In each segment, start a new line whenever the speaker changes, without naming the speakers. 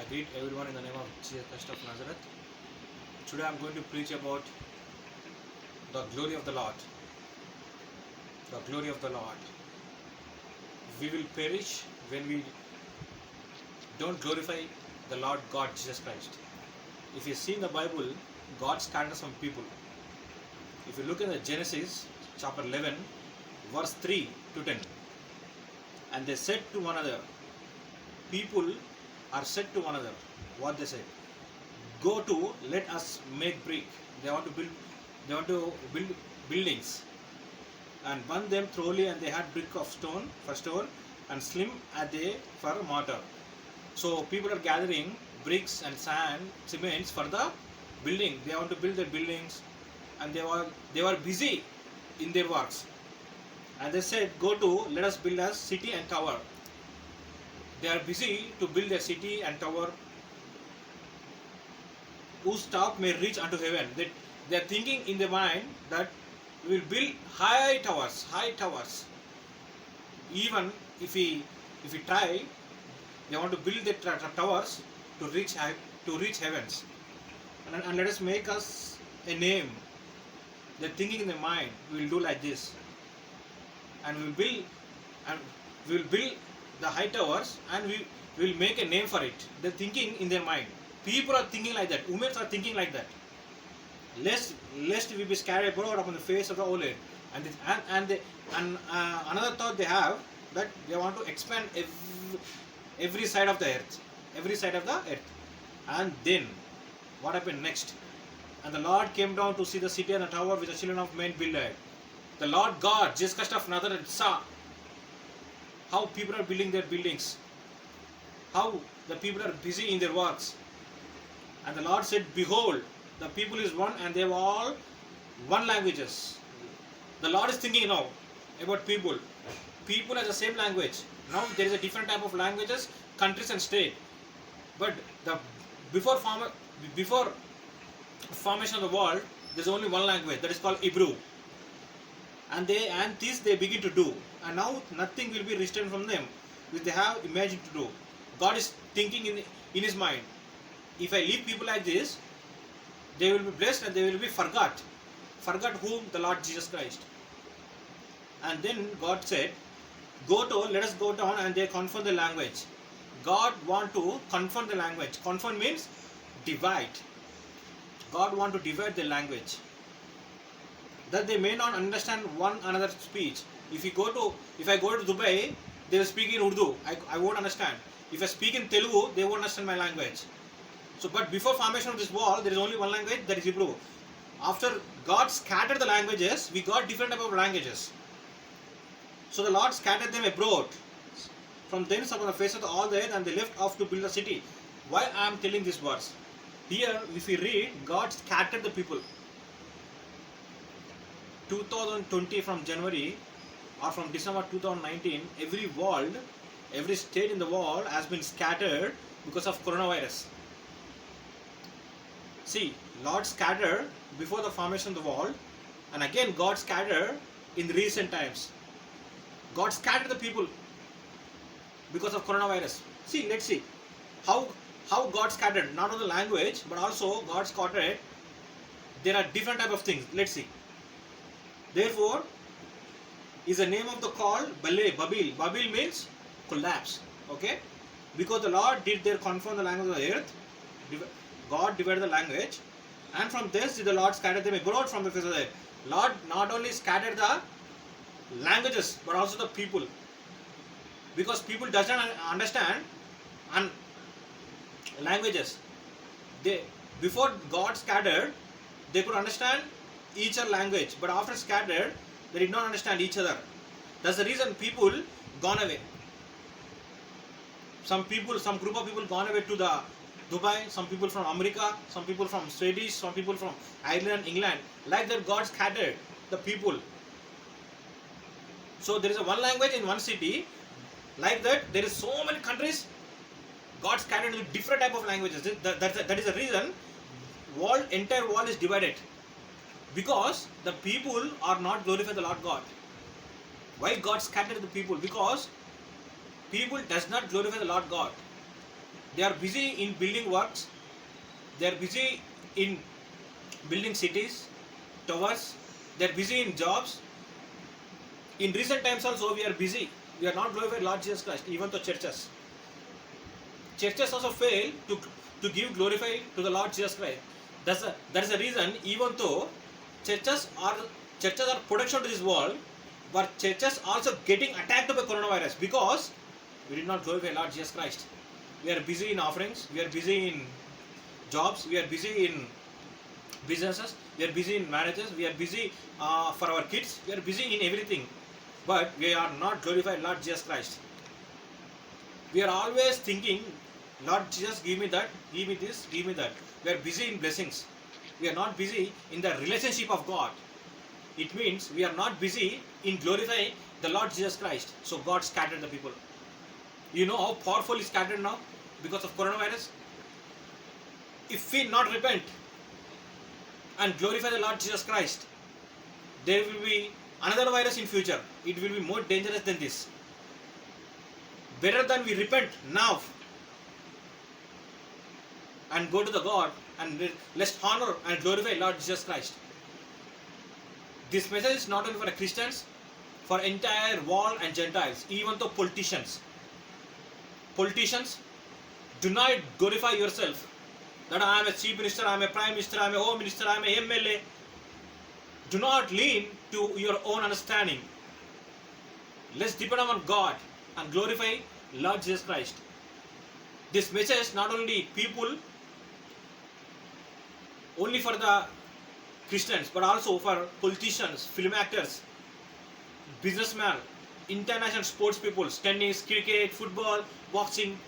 I greet everyone in the name of Jesus Christ of Nazareth. Today I am going to preach about the glory of the Lord. The glory of the Lord. We will perish when we don't glorify the Lord God Jesus Christ. If you see in the Bible, God scattered some people. If you look in the Genesis chapter 11, verse 3 to 10, and they said to one another, people are said to one another, what they said, go to, let us make brick. They want to build buildings and burn them thoroughly, and they had brick of stone for stone and slim as they for mortar. So people are gathering bricks and sand, cements for the building. They want to build their buildings, and they were busy in their works. And they said, go to, let us build a city and tower. They are busy to build a city and tower whose top may reach unto heaven. They are thinking in their mind that we will build high towers. Even if we try, they want to build the towers to reach heavens. And let us make us a name. They are thinking in their mind, we will do like this, and we will build the high towers, and we will make a name for it. They are thinking in their mind. People are thinking like that. Women are thinking like that. Lest we be scattered abroad upon the face of the whole earth. And another thought they have, that they want to expand every side of the earth. And then what happened next? And the Lord came down to see the city and the tower which the children of men builded. The Lord God, Jesus Christ of Nazareth, saw how people are building their buildings, how the people are busy in their works. And the Lord said, behold, the people is one, and they have all one languages. The Lord is thinking now about people. People have the same language. Now there is a different type of languages, countries and state. But before formation of the world, there is only one language, that is called Hebrew. And this they begin to do. And now nothing will be restrained from them, which they have imagined to do. God is thinking in his mind, if I leave people like this, they will be blessed and they will be forgot whom? The Lord Jesus Christ. And then God said, let us go down, and they confirm the language. God want to confirm the language. Confirm means divide. God want to divide the language, that they may not understand one another's speech. If I go to Dubai, they will speak in Urdu. I won't understand. If I speak in Telugu, they won't understand my language. So, but before formation of this world, there is only one language, that is Hebrew. After God scattered the languages, we got different type of languages. So the Lord scattered them abroad from thence upon the face of all the earth, and they left off to build a city. Why I am telling this verse? Here, if we read, God scattered the people. 2020, from January or from December 2019, every state in the world has been scattered because of coronavirus. See, Lord scattered before the formation of the world, and again God scattered in the recent times. God scattered the people because of coronavirus. See, let's see how God scattered, not only the language, but also God scattered. There are different type of things. Let's see. Therefore, is the name of the call Babil. Babil means collapse. Okay, because the Lord did there confirm the language of the earth. God divided the language, and from this did the Lord scatter them abroad from the face of the earth. Lord not only scattered the languages, but also the people, because people doesn't understand and languages. Before God scattered, they could understand each other language, but after scattered, they did not understand each other. That's the reason people gone away. Some group of people gone away to the Dubai, some people from America, some people from Swedish, some people from Ireland, England. Like that, God scattered the people. So there is a one language in one city. Like that, there is so many countries. God scattered with different type of languages. That is the reason entire world is divided. Because the people are not glorifying the Lord God. Why God scattered the people? Because people does not glorify the Lord God. They are busy in building works. They are busy in building cities, towers. They are busy in jobs. In recent times also we are busy. We are not glorifying Lord Jesus Christ, even the churches. Churches also fail to give glorify to the Lord Jesus Christ. That's the reason, even though churches are protection to this world, but churches also getting attacked by coronavirus because we did not glorify Lord Jesus Christ. We are busy in offerings, we are busy in jobs, we are busy in businesses, we are busy in marriages, we are busy for our kids, we are busy in everything, but we are not glorifying Lord Jesus Christ. We are always thinking, Lord Jesus, give me that, give me this, give me that. We are busy in blessings. We are not busy in the relationship of God. It means we are not busy in glorifying the Lord Jesus Christ. So God scattered the people. You know how powerful is scattered now because of coronavirus? If we not repent and glorify the Lord Jesus Christ, there will be another virus in future. It will be more dangerous than this. Better than we repent now and go to the God and let's honor and glorify Lord Jesus Christ. This message is not only for the Christians, for entire world and Gentiles, even though politicians, do not glorify yourself that I am a chief minister, I am a prime minister, I am a home minister, I am a MLA. Do not lean to your own understanding. Let's depend on God and glorify Lord Jesus Christ. This message not only people, only for the Christians, but also for politicians, film actors, businessmen, international sports people, tennis, cricket, football, boxing.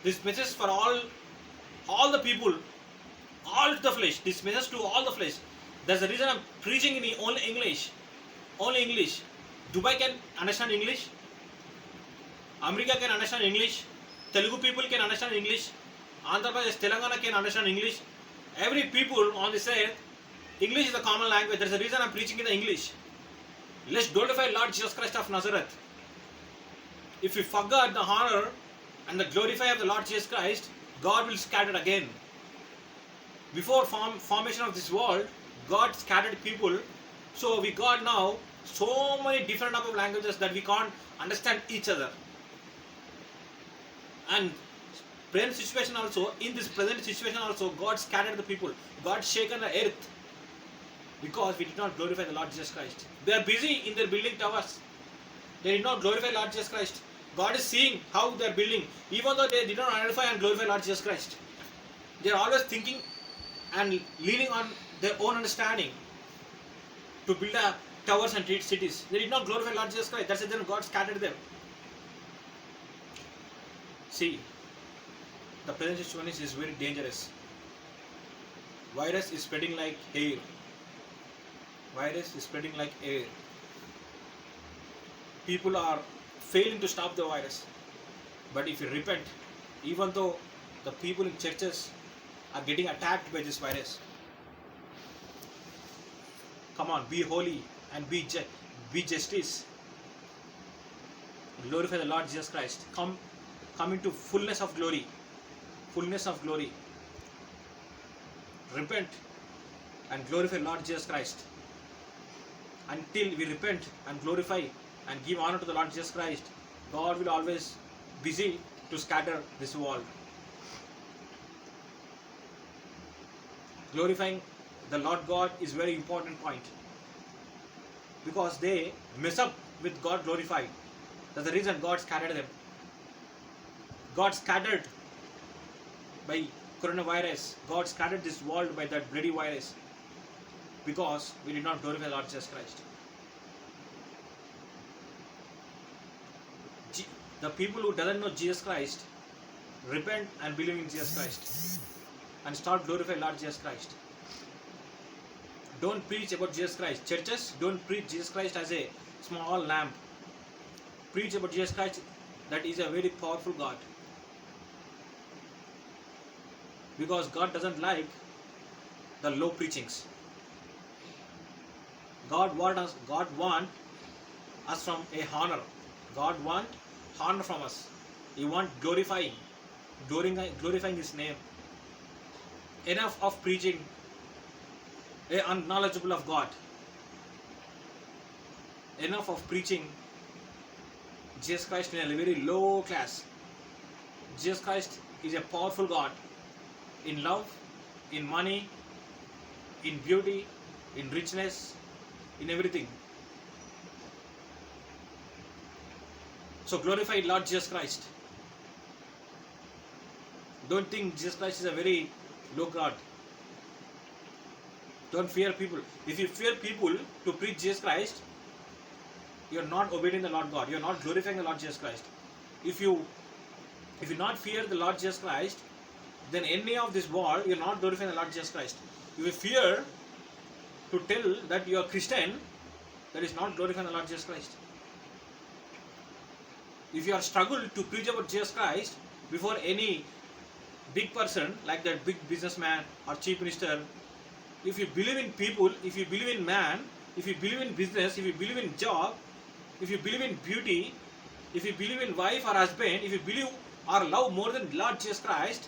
This message for all the people, all the flesh. This message to all the flesh. That's the reason I'm preaching in only English. Only English. Dubai can understand English. America can understand English. Telugu people can understand English. Andhra Pradesh, Telangana can understand English. Every people on this earth, English is a common language. That's the reason I'm preaching in the English. Let's glorify Lord Jesus Christ of Nazareth. If we forget the honor and the glorify of the Lord Jesus Christ, God will scatter again. Before formation of this world, God scattered people. So we got now so many different type of languages that we can't understand each other. And present situation also, in this present situation also, God scattered the people. God shaken the earth because we did not glorify the Lord Jesus Christ. They are busy in their building towers. They did not glorify Lord Jesus Christ. God is seeing how they are building, even though they did not identify and glorify Lord Jesus Christ. They are always thinking and leaning on their own understanding to build towers and cities. They did not glorify Lord Jesus Christ. That's the reason God scattered them. See, the present situation is very dangerous. Virus is spreading like air. Virus is spreading like air. People are failing to stop the virus. But if you repent, even though the people in churches are getting attacked by this virus, come on, be holy and be justice. Glorify the Lord Jesus Christ. Come into fullness of glory. Fullness of glory. Repent and glorify Lord Jesus Christ. Until we repent and glorify and give honor to the Lord Jesus Christ, God will always busy to scatter this world. Glorifying the Lord God is very important point, because they mess up with God glorified. That's the reason God scattered them. God scattered by coronavirus. God scattered this world by that bloody virus because we did not glorify Lord Jesus Christ. The people who doesn't know Jesus Christ, repent and believe in Jesus Christ and start glorifying Lord Jesus Christ. Don't preach about Jesus Christ. Churches, don't preach Jesus Christ as a small lamb. Preach about Jesus Christ, that is a very powerful God. Because God doesn't like the low preachings. God want us from a honor. God want honor from us. He want glorifying. glorifying His name. Enough of preaching a unknowledgeable of God. Enough of preaching Jesus Christ in a very low class. Jesus Christ is a powerful God in love, in money, in beauty, in richness, in everything. So glorify Lord Jesus Christ. Don't think Jesus Christ is a very low God. Don't fear people. If you fear people to preach Jesus Christ, you are not obeying the Lord God. You are not glorifying the Lord Jesus Christ. If you not fear the Lord Jesus Christ, then any of this world, you are not glorifying the Lord Jesus Christ. If you fear to tell that you are Christian, that is not glorifying the Lord Jesus Christ. If you are struggled to preach about Jesus Christ before any big person like that big businessman or chief minister, if you believe in people, if you believe in man, if you believe in business, if you believe in job, if you believe in beauty, if you believe in wife or husband, if you believe or love more than Lord Jesus Christ,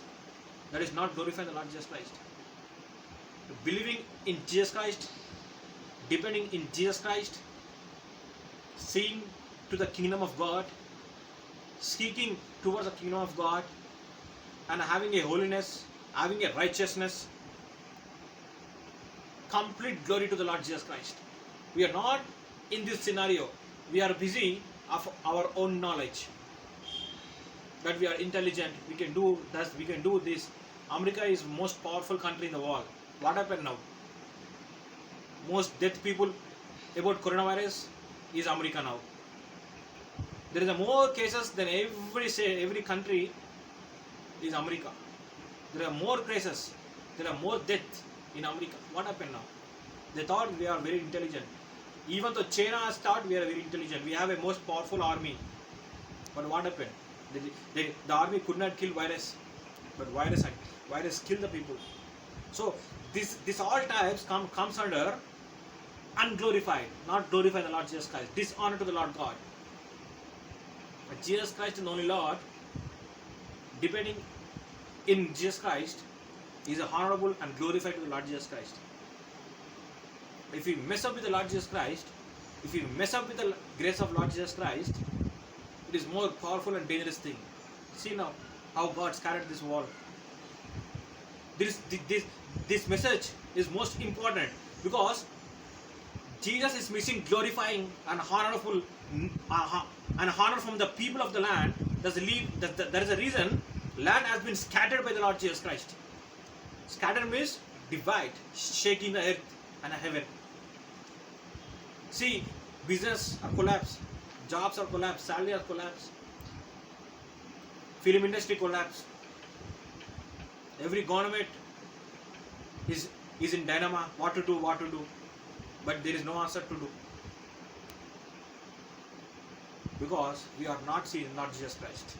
that is not glorifying the Lord Jesus Christ. Believing in Jesus Christ, depending in Jesus Christ, seeing to the kingdom of God, seeking towards the kingdom of God, and having a holiness, having a righteousness, complete glory to the Lord Jesus Christ. We are not in this scenario. We are busy of our own knowledge. That we are intelligent, we can do this, we can do this. America is most powerful country in the world. What happened now? Most death people about coronavirus is America now. There is a more cases than every country is America. There are more cases. There are more death in America. What happened now? They thought we are very intelligent. Even though China has thought we are very intelligent. We have a most powerful army. But what happened? The army could not kill virus. But virus killed the people. So this all types comes under unglorified, not glorify the Lord Jesus Christ. Dishonor to the Lord God. But Jesus Christ is the only Lord. Depending in Jesus Christ is honorable and glorified to the Lord Jesus Christ. If we mess up with the Lord Jesus Christ, if we mess up with the grace of Lord Jesus Christ, it is more powerful and dangerous thing. See now how God scattered this world. This message is most important because Jesus is missing glorifying and honorable and honor from the people of the land. There is a reason land has been scattered by the Lord Jesus Christ. Scattered means divide, shaking the earth and heaven. See, business are collapsed, jobs are collapsed, salary are collapsed, film industry collapsed. Every government is in dilemma, what to do, but there is no answer to do. Because we are not seeing Lord Jesus Christ.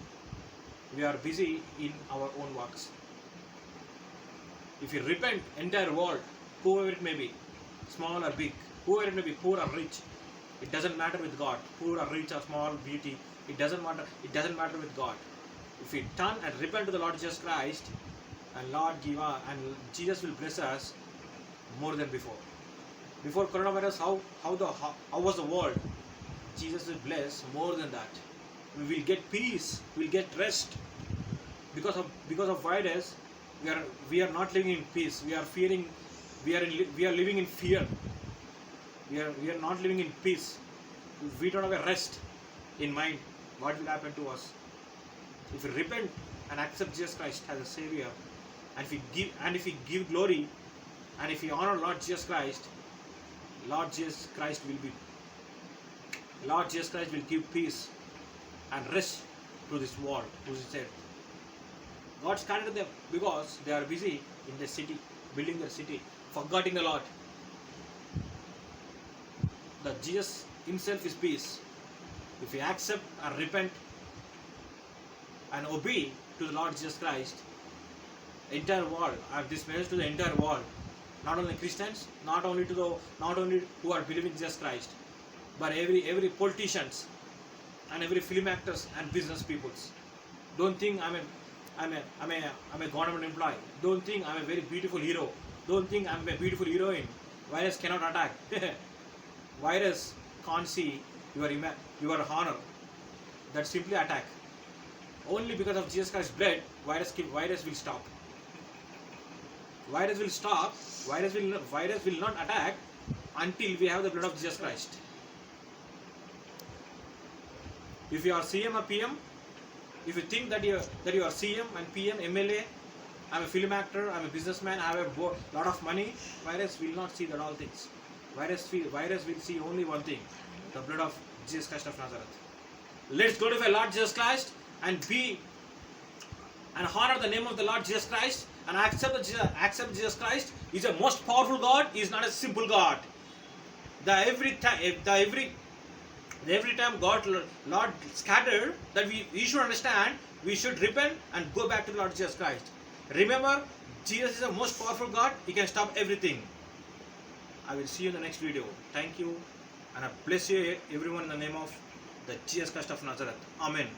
We are busy in our own works. If you repent, entire world, whoever it may be, small or big, whoever it may be, poor or rich, it doesn't matter with God. Poor or rich or small, beauty, it doesn't matter. It doesn't matter with God. If we turn and repent to the Lord Jesus Christ, and Lord give us, and Jesus will bless us more than before. Before coronavirus, how was the world? Jesus will bless more than that. We will get peace. We will get rest. Because of virus, we are not living in peace. We are fearing. We are living in fear. We are not living in peace. We don't have a rest in mind. What will happen to us? If we repent and accept Jesus Christ as a Savior, and if we give glory, and if we honor Lord Jesus Christ, Lord Jesus Christ will give peace and rest to this world, to this earth. God scattered them because they are busy in the city, building their city, forgetting the Lord. That Jesus Himself is peace. If we accept and repent and obey to the Lord Jesus Christ, entire world, I have this message to the entire world, not only Christians, not only who are believing Jesus Christ, but every politicians and every film actors and business peoples. Don't think I'm a government employee. Don't think I'm a very beautiful hero. Don't think I'm a beautiful heroine. Virus cannot attack. Virus can't see your honor. That simply attack. Only because of Jesus Christ's blood, virus will stop. Virus will stop. Virus will not attack until we have the blood of Jesus Christ. If you are CM or PM, if you think that you are CM and PM, MLA, I'm a film actor, I'm a businessman, I have a lot of money, virus will not see that all things. Virus will see only one thing, the blood of Jesus Christ of Nazareth. Let's glorify Lord Jesus Christ and honor the name of the Lord Jesus Christ and accept Jesus Christ. He is a most powerful God. He is not a simple God. Every time God Lord scattered, that we should understand, we should repent and go back to Lord Jesus Christ. Remember, Jesus is the most powerful God. He can stop everything. I will see you in the next video. Thank you, and I bless you everyone in the name of the Jesus Christ of Nazareth. Amen.